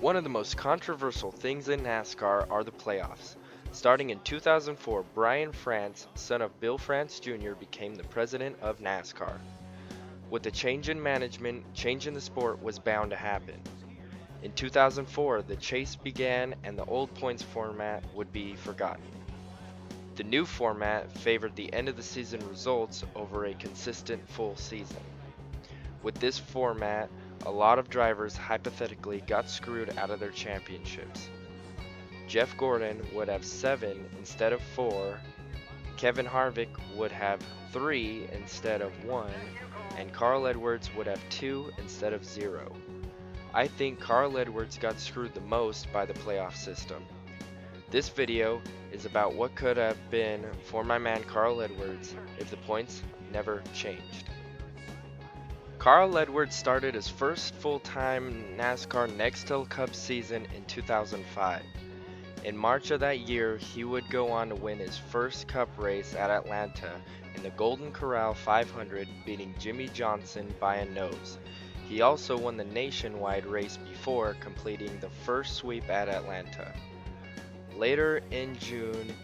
One of the most controversial things in NASCAR are the playoffs. Starting in 2004, Brian France, son of Bill France Jr., became the president of NASCAR. With the change in management, change in the sport was bound to happen. In 2004, the chase began and the old points format would be forgotten. The new format favored the end of the season results over a consistent full season. With this format, a lot of drivers hypothetically got screwed out of their championships. Jeff Gordon would have 7 instead of 4, Kevin Harvick would have 3 instead of 1, and Carl Edwards would have 2 instead of 0. I think Carl Edwards got screwed the most by the playoff system. This video is about what could have been for my man Carl Edwards if the points never changed. Carl Edwards started his first full-time NASCAR Nextel Cup season in 2005. In March of that year, he would go on to win his first Cup race at Atlanta in the Golden Corral 500, beating Jimmy Johnson by a nose. He also won the nationwide race before completing the first sweep at Atlanta. Later in June,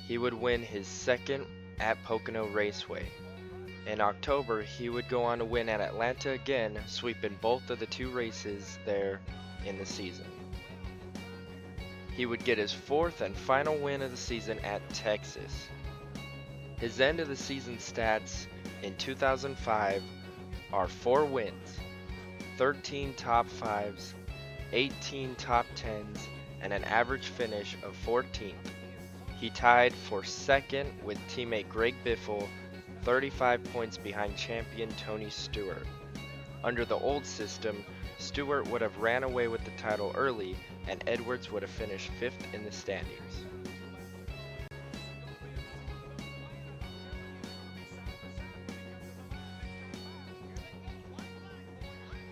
he would win his second at Pocono Raceway. In October, he would go on to win at Atlanta again, sweeping both of the 2 races there in the season. He would get his 4th and final win of the season at Texas. His end of the season stats in 2005 are 4 wins, 13 top 5s, 18 top 10s, and an average finish of 14th. He tied for 2nd with teammate Greg Biffle, 35 points behind champion Tony Stewart. Under the old system, Stewart would have ran away with the title early, and Edwards would have finished 5th in the standings.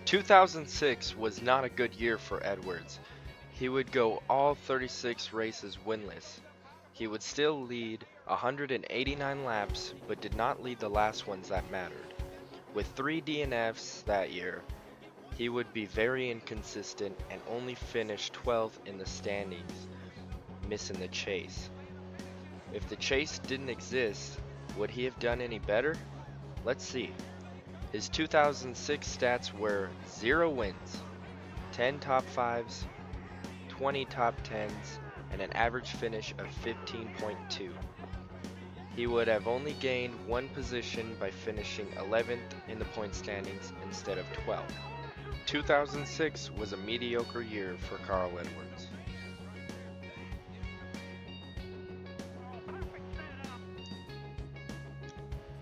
"2006 was not a good year for Edwards. He would go all 36 races winless. He would still lead 189 laps, but did not lead the last ones that mattered. With 3 DNFs that year, he would be very inconsistent and only finish 12th in the standings, missing the chase. If the chase didn't exist, would he have done any better? Let's see. His 2006 stats were 0 wins, 10 top 5s, 20 top 10s, and an average finish of 15.2. He would have only gained 1 position by finishing 11th in the point standings instead of 12th. 2006 was a mediocre year for Carl Edwards.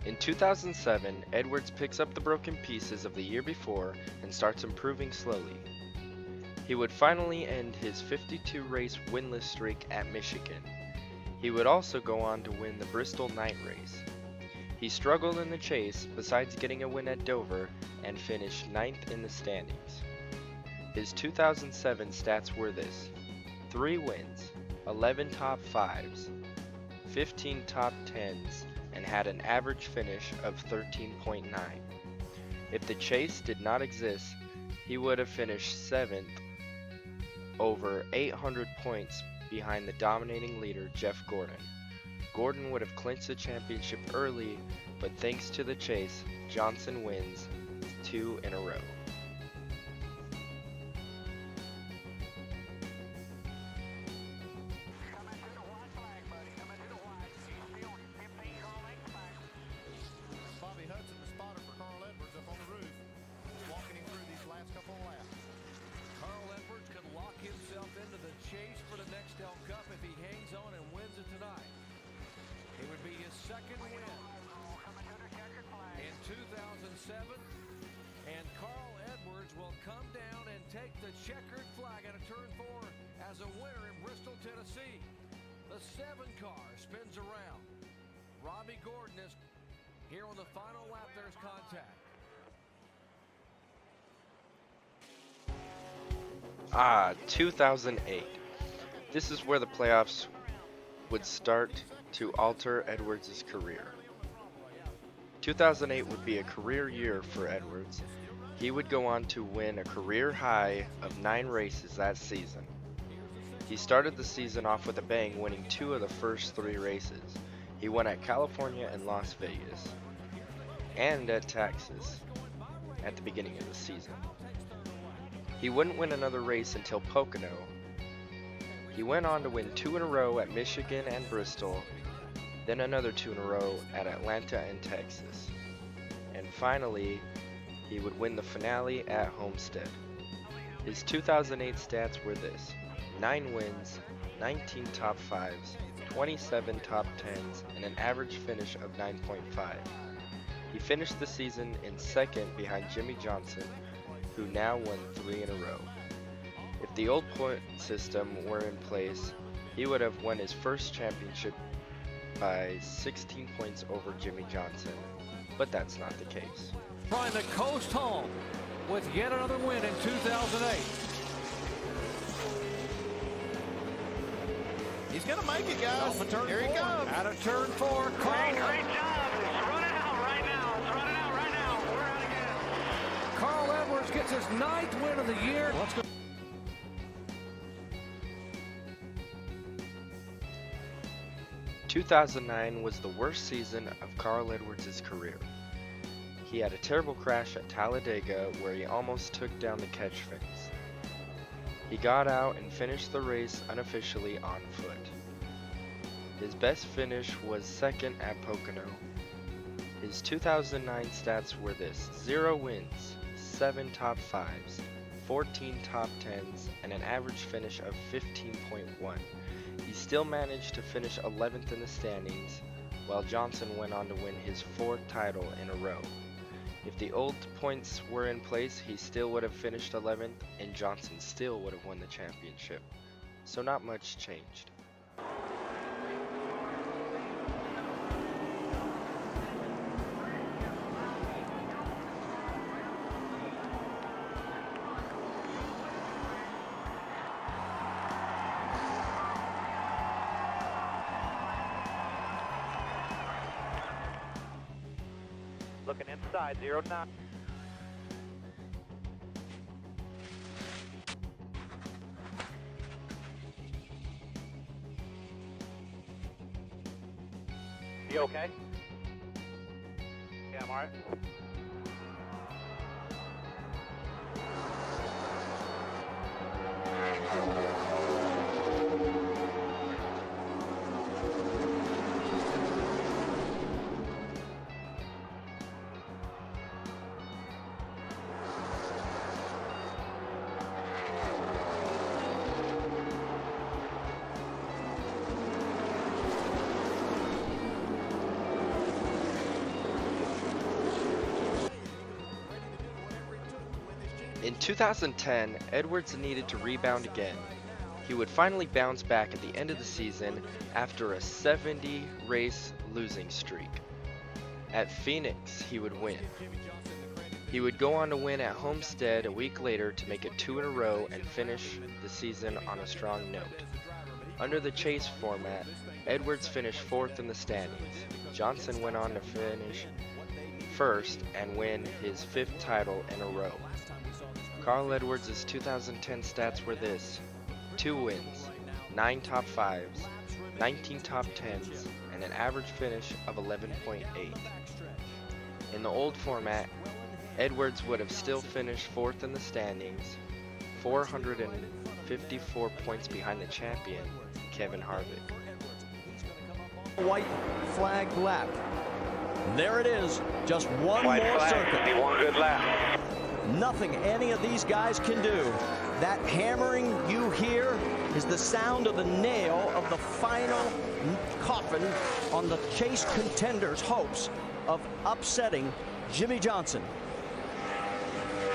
In 2007, Edwards picks up the broken pieces of the year before and starts improving slowly. He would finally end his 52 race winless streak at Michigan. He would also go on to win the Bristol night race. He struggled in the chase besides getting a win at Dover and finished 9th in the standings. His 2007 stats were this: 3 wins, 11 top 5s, 15 top 10s, and had an average finish of 13.9. If the chase did not exist, he would have finished 7th, over 800 points behind the dominating leader Jeff Gordon. Gordon would have clinched the championship early, but thanks to the chase, Johnson wins 2 in a row. Bobby Hudson, the spotter for Carl Edwards, up on the roof, walking him through these last couple of laps. Carl Edwards could lock himself into the chase for the Nextel Cup if he hangs on and wins it tonight. It would be his 2nd win in 2007, and Carl Edwards will come down and take the checkered flag out of turn 4 as a winner in Bristol, Tennessee. The 7 car spins around. Robbie Gordon is here on the final lap. There's contact. 2008. This is where the playoffs would start to alter Edwards' career. 2008 would be a career year for Edwards. He would go on to win a career high of 9 races that season. He started the season off with a bang, winning 2 of the first 3 races. He won at California and Las Vegas, and at Texas at the beginning of the season. He wouldn't win another race until Pocono. He went on to win 2 in a row at Michigan and Bristol, then another 2 in a row at Atlanta and Texas. And finally, he would win the finale at Homestead. His 2008 stats were this: 9 wins, 19 top 5s, 27 top 10s, and an average finish of 9.5. He finished the season in second behind Jimmy Johnson, who now won 3 in a row. If the old point system were in place, he would have won his first championship by 16 points over Jimmy Johnson, but that's not the case. Trying to coast home with yet another win in 2008. He's going to make it, guys. Here he comes. Out of turn 4, Carl. Great job. It's running out right now. It's running out right now. We're out again. Carl Edwards gets his 9th win of the year. Let's go. 2009 was the worst season of Carl Edwards' career. He had a terrible crash at Talladega where he almost took down the catch fence. He got out and finished the race unofficially on foot. His best finish was second at Pocono. His 2009 stats were this: 0 wins, 7 top 5s, 14 top 10s, and an average finish of 15.1. He still managed to finish 11th in the standings, while Johnson went on to win his 4th title in a row. If the old points were in place, he still would have finished 11th, and Johnson still would have won the championship. So not much changed. Looking inside, 0-9. You okay? Yeah, I'm alright. In 2010, Edwards needed to rebound again. He would finally bounce back at the end of the season after a 70-race losing streak. At Phoenix, he would win. He would go on to win at Homestead a week later to make it 2 in a row and finish the season on a strong note. Under the chase format, Edwards finished 4th in the standings. Johnson went on to finish 1st and win his 5th title in a row. Carl Edwards' 2010 stats were this: 2 wins, 9 top 5s, 19 top 10s, and an average finish of 11.8. In the old format, Edwards would have still finished 4th in the standings, 454 points behind the champion, Kevin Harvick. White flag lap. There it is, just one White more flag. circuit. He won a good lap. Nothing any of these guys can do. That hammering you hear is the sound of the nail of the final coffin on the Chase contenders' hopes of upsetting Jimmy Johnson.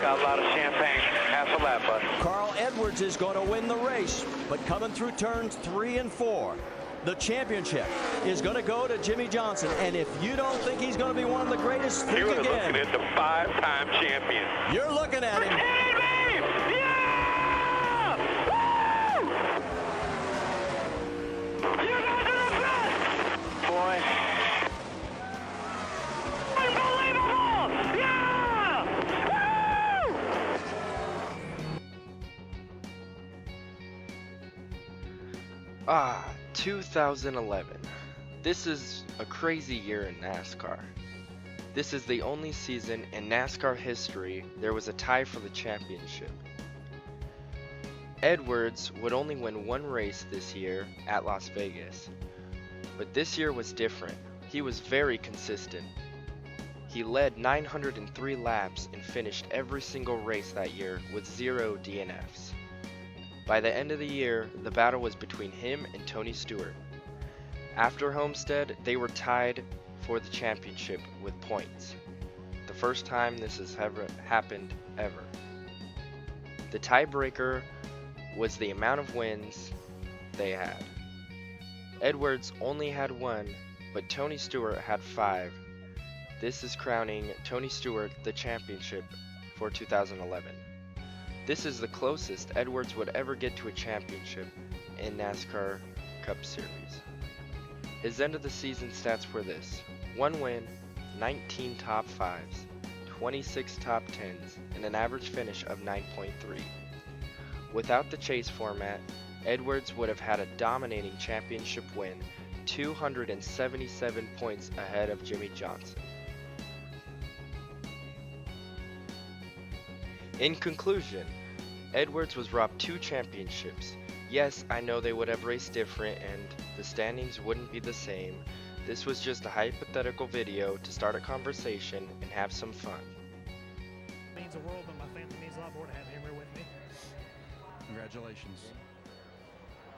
Got a lot of champagne. Half a lap, bud. Carl Edwards is going to win the race, but coming through turns 3 and 4, the championship is going to go to Jimmy Johnson. And if you don't think he's going to be one of the greatest, think You're looking again. at the 5-time champion. You're looking at him. Yeah! Woo! You guys are the best! Boy. Unbelievable! Yeah! Woo! 2011. This is a crazy year in NASCAR. This is the only season in NASCAR history there was a tie for the championship. Edwards would only win one race this year at Las Vegas, but this year was different. He was very consistent. He led 903 laps and finished every single race that year with 0 DNFs. By the end of the year, the battle was between him and Tony Stewart. After Homestead, they were tied for the championship with points. The first time this has ever happened ever. The tiebreaker was the amount of wins they had. Edwards only had 1, but Tony Stewart had 5. This is crowning Tony Stewart the championship for 2011. This is the closest Edwards would ever get to a championship in NASCAR Cup Series. His end of the season stats were this: 1 win, 19 top 5s, 26 top 10s, and an average finish of 9.3. Without the chase format, Edwards would have had a dominating championship win, 277 points ahead of Jimmy Johnson. In conclusion, Edwards was robbed 2 championships. Yes, I know they would have raced different and the standings wouldn't be the same. This was just a hypothetical video to start a conversation and have some fun. It means the world, but my family means a lot more to have him here with me. Congratulations.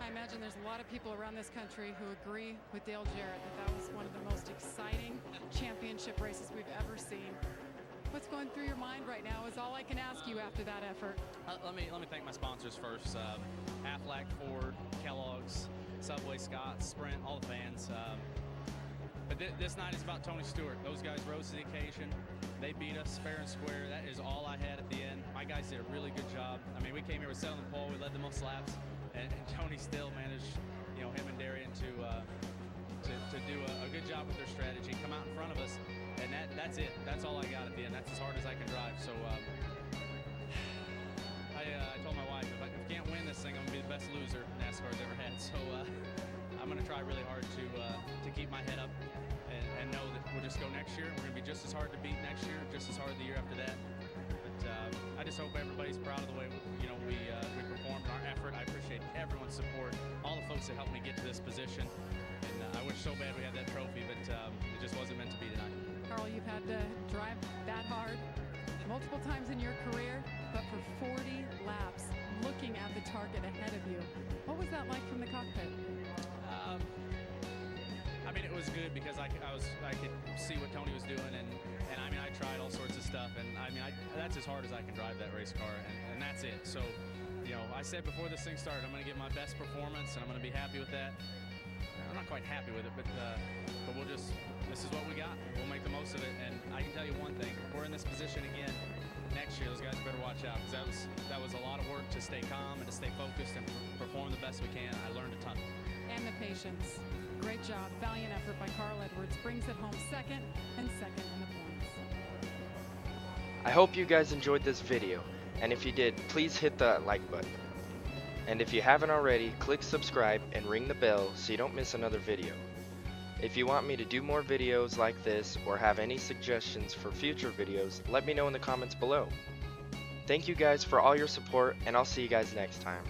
I imagine there's a lot of people around this country who agree with Dale Jarrett that was one of the most exciting championship races we've ever seen. What's going through your mind right now is all I can ask you after that effort. Let me thank my sponsors first. Aflac, Ford, Kellogg's, Subway, Scott, Sprint, all the fans. But this night is about Tony Stewart. Those guys rose to the occasion. They beat us fair and square. That is all I had at the end. My guys did a really good job. I mean, we came here with 7 pole. We led the most laps, and Tony still managed, him and Darian to do a good job with their strategy, come out in front of us, and that's it. That's all I got at the end. That's as hard as I can drive. So I told my wife, if I can't win this thing, I'm gonna be the best loser NASCAR's ever had. So I'm gonna try really hard to keep my head up and know that we'll just go next year. We're gonna be just as hard to beat next year, just as hard the year after that. But I just hope everybody's proud of the way we performed and our effort. I appreciate everyone's support, all the folks that helped me get to this position. And I wish so bad we had that trophy, but it just wasn't meant to be tonight. Carl, you've had to drive that hard multiple times in your career, but for 40 laps, looking at the target ahead of you. What was that like from the cockpit? I mean, it was good because I could see what Tony was doing, and I mean, I tried all sorts of stuff, and I mean, that's as hard as I can drive that race car, and that's it. So, I said before this thing started, I'm going to give my best performance, and I'm going to be happy with that. I'm not quite happy with it, but this is what we got. We'll make the most of it, and I can tell you one thing: if we're in this position again next year, those guys better watch out, because that was a lot of work to stay calm and to stay focused and perform the best we can. I learned a ton. And the patience. Great job. Valiant effort by Carl Edwards. Brings it home second in the points. I hope you guys enjoyed this video, and if you did, please hit the like button. And if you haven't already, click subscribe and ring the bell so you don't miss another video. If you want me to do more videos like this or have any suggestions for future videos, let me know in the comments below. Thank you guys for all your support, and I'll see you guys next time.